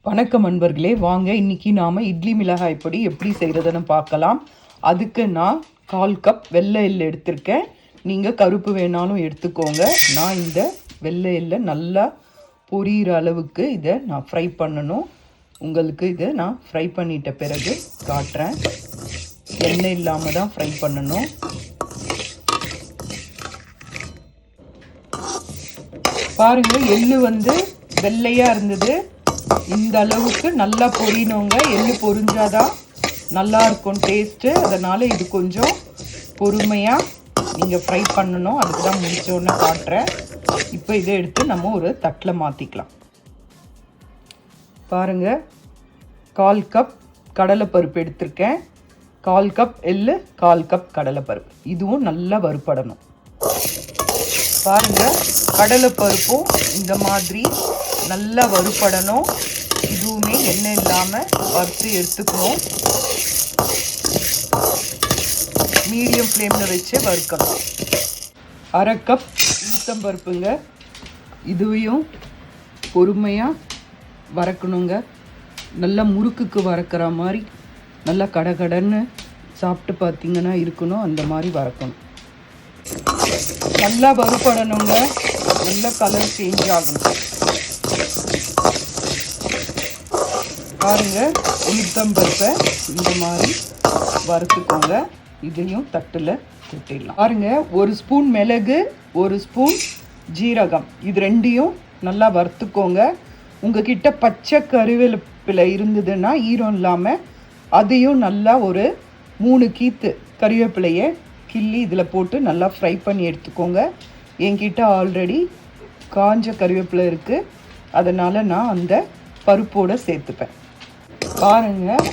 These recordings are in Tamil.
வணக்கம் அன்பர்களே, வாங்க இன்னைக்கு நாம் இட்லி மிளகாய் பொடி எப்படி செய்கிறதுன்னு பார்க்கலாம். அதுக்கு நான் 1/4 கப் வெள்ளை எள்ளு எடுத்திருக்கேன். நீங்கள் கருப்பு வேணாலும் எடுத்துக்கோங்க. நான் இந்த வெள்ளை எள்ளை நல்லா பொரியிற அளவுக்கு இதை நான் ஃப்ரை பண்ணணும். உங்களுக்கு இதை நான் ஃப்ரை பண்ணிட்ட பிறகு காட்டுறேன். எண்ணெய் இல்லாமல் தான் ஃப்ரை பண்ணணும். பாருங்கள், எள்ளு வெள்ளையாக இருந்தது. இந்த அளவுக்கு நல்லா பொரியணுங்க. எள்ளு பொரிஞ்சாதான் நல்லா இருக்கும் டேஸ்ட்டு. அதனால் இது கொஞ்சம் பொறுமையாக நீங்கள் ஃப்ரை பண்ணணும். அதுக்கு தான் முடிச்சோன்னு காட்டுறேன். இப்போ இதை எடுத்து நம்ம ஒரு தட்டில் மாற்றிக்கலாம். பாருங்கள், 1/4 கப் கடலைப்பருப்பு எடுத்திருக்கேன். 1/4 கப் எள்ளு, 1/4 கப் கடலைப்பருப்பு. இதுவும் நல்லா வறுபடணும். பாருங்கள், கடலைப்பருப்பும் இந்த மாதிரி நல்லா வறுபடணும். இதுவுமே எண்ணெய் இல்லாமல் வறுத்து எடுத்துக்கணும். மீடியம் ஃப்ளேமில் வச்சு வறுக்கணும். 1/2 கப் உளுத்தம்பருப்புங்க. இதுவையும் பொறுமையாக வறுக்கணுங்க. நல்லா முறுக்குக்கு வறுக்கிற மாதிரி நல்லா கடகடன்னு சாப்பிட்டு பார்த்திங்கன்னா இருக்கணும். அந்த மாதிரி வறுக்கணும். நல்லா வறுபடணுங்க. நல்ல கலர் சேஞ்ச் ஆகணும். பாருங்கள், உளுத்தம்பருப்பை இந்த மாதிரி வறுத்துக்கோங்க. இதையும் தட்டில் கொட்டிடலாம். பாருங்கள், 1 ஸ்பூன் மிளகு, 1 ஸ்பூன் ஜீரகம், இது ரெண்டையும் நல்லா வறுத்துக்கோங்க. உங்ககிட்ட பச்சை கறிவேப்பிலை இருந்ததுன்னா ஈரம் இல்லாமல் அதையும் நல்லா ஒரு 3 கீத்து கறிவேப்பிலையை கிள்ளி இதில் போட்டு நல்லா ஃப்ரை பண்ணி எடுத்துக்கோங்க. என்கிட்ட ஆல்ரெடி காஞ்ச கறிவேப்பிலை இருக்குது. அதனால் நான் அந்த பருப்போடு சேர்த்துப்பேன். பாருங்கள்,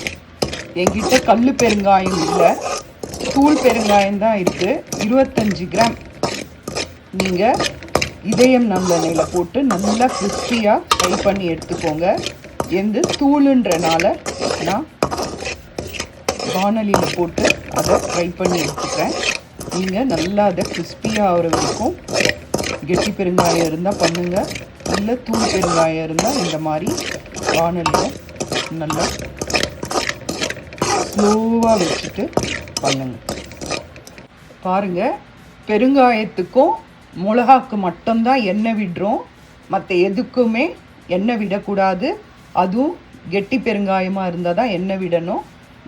என்கிட்ட கல் பெருங்காயம் இல்லை, தூள் பெருங்காயம் தான் இருக்குது. 25 கிராம் நீங்கள் இதயம் நல்லெண்ணெயில் போட்டு நல்லா கிறிஸ்பியாக ஃப்ரை பண்ணி எடுத்துக்கோங்க. எந்த தூளுன்றனால நான் வானலியில் போட்டு அதை ஃப்ரை பண்ணி எடுத்துக்கிறேன். நீங்கள் நல்லா அதை கிறிஸ்பியாக ஆகிற வரைக்கும் கெட்டி பெருங்காயம் இருந்தால் பண்ணுங்கள். இல்லை தூள் பெருங்காயம் இருந்தால் இந்த மாதிரி வானலியில் நல்லா ஸ்லோவாக வச்சுட்டு பண்ணுங்கள். பாருங்கள், பெருங்காயத்துக்கும் மிளகாக்கு மட்டும்தான் எண்ணெய் விடுறோம். மற்ற எதுக்குமே எண்ணெய் விடக்கூடாது. அதுவும் கெட்டி பெருங்காயமாக இருந்தால் தான் எண்ணெய் விடணும்.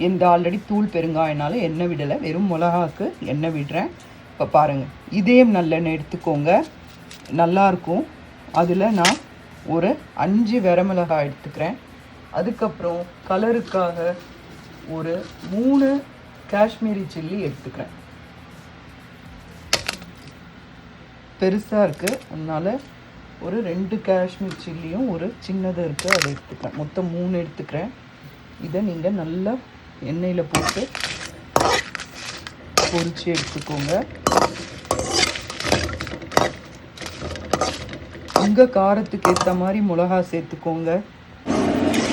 எந்த ஆல்ரெடி தூள் பெருங்காயனால எண்ணெய் விடலை, வெறும் மிளகாக்கு எண்ணெய் விடுறேன். இப்போ பாருங்கள், இதயம் நல்லெண்ணெய் எடுத்துக்கோங்க, நல்லாயிருக்கும். அதில் நான் ஒரு 5 வரமிளகாய் எடுத்துக்கிறேன். அதுக்கப்புறம் கலருக்காக ஒரு 3 காஷ்மீரி சில்லி எடுத்துக்கிறேன். பெருசாக இருக்குது, அதனால் ஒரு 2 காஷ்மீர் சில்லியும் ஒரு சின்னது இருக்குது, அதை எடுத்துக்கிறேன். மொத்தம் 3 எடுத்துக்கிறேன். இதை நீங்கள் நல்லா எண்ணெயில் போட்டு பொரிச்சு எடுத்துக்கோங்க. உங்கள் காரத்துக்கு ஏற்ற மாதிரி மிளகா சேர்த்துக்கோங்க.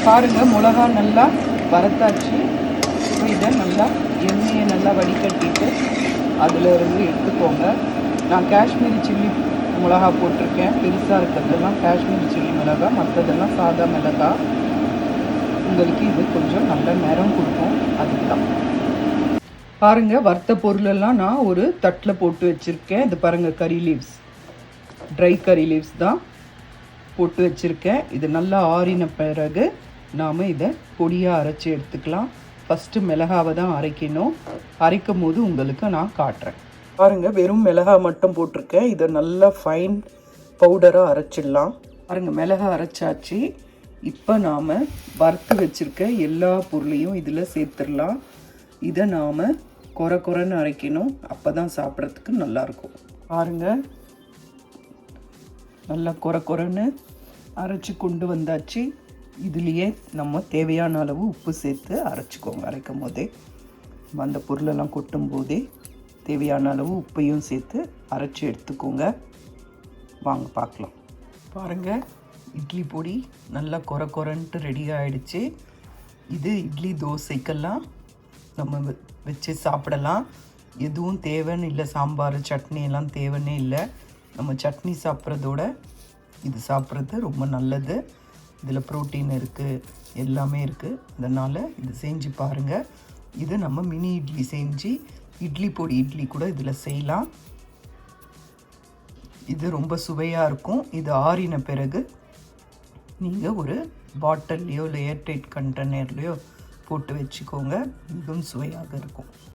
பாருங்கள், மிளகா நல்லா வறுத்தாச்சு. இதை நல்லா எண்ணெயை நல்லா வடிகட்டிட்டு அதில் இருந்து எடுத்துக்கோங்க. நான் காஷ்மீரி சில்லி மிளகா போட்டிருக்கேன். பெருசாக இருக்கிறதெல்லாம் காஷ்மீரி சில்லி மிளகா, மற்றதெல்லாம் சாதா மிளகா. உங்களுக்கு இது கொஞ்சம் நல்ல நிறம் கொடுக்கும், அதுக்கு தான். பாருங்கள், வறுத்த பொருளெல்லாம் நான் ஒரு தட்டில் போட்டு வச்சுருக்கேன். இது பாருங்கள், கறி லீவ்ஸ், ட்ரை கறி லீவ்ஸ் தான் போட்டு வச்சுருக்கேன். இது நல்லா ஆறின பிறகு நாம் இதை பொடியாக அரைச்சி எடுத்துக்கலாம். ஃபஸ்ட்டு மிளகாவை தான் அரைக்கணும். அரைக்கும் போது உங்களுக்கு நான் காட்டுறேன். பாருங்கள், வெறும் மிளகா மட்டும் போட்டிருக்கேன். இதை நல்லா ஃபைன் பவுடராக அரைச்சிடலாம். பாருங்கள், மிளகா அரைச்சாச்சு. இப்போ நாம் வறுத்து வச்சுருக்க எல்லா பொருளையும் இதில் சேர்த்துடலாம். இதை நாம் குறைன்னு அரைக்கணும். அப்போ தான் சாப்பிட்றதுக்கு நல்லாயிருக்கும். பாருங்கள், நல்லா குறைன்னு அரைச்சி கொண்டு வந்தாச்சு. இதுலேயே நம்ம தேவையான அளவு உப்பு சேர்த்து அரைச்சிக்கோங்க. அரைக்கும் போதே அந்த பொருளெல்லாம் கொட்டும் போதே தேவையான அளவு உப்பையும் சேர்த்து அரைச்சி எடுத்துக்கோங்க. வாங்க பார்க்கலாம். பாருங்கள், இட்லி பொடி நல்லா குறைன்ட்டு ரெடி ஆகிடுச்சு. இது இட்லி தோசைக்கெல்லாம் நம்ம வச்சு சாப்பிடலாம். எதுவும் தேவைன்னு இல்லை, சாம்பார் சட்னி எல்லாம் தேவைன்னே இல்லை. நம்ம சட்னி சாப்பிட்றதோட இது சாப்பிட்றது ரொம்ப நல்லது. இதில் ப்ரோட்டீன் இருக்குது, எல்லாமே இருக்குது. அதனால் இது செஞ்சு பாருங்கள். இது நம்ம மினி இட்லி செஞ்சு இட்லி பொடி இட்லி கூட இதில் செய்யலாம். இது ரொம்ப சுவையாக இருக்கும். இது ஆறின பிறகு நீங்கள் ஒரு பாட்டில்லையோ இல்லை ஏர்டைட் கண்டெய்னர்லையோ போட்டு வச்சுக்கோங்க. மிகவும் சுவையாக இருக்கும்.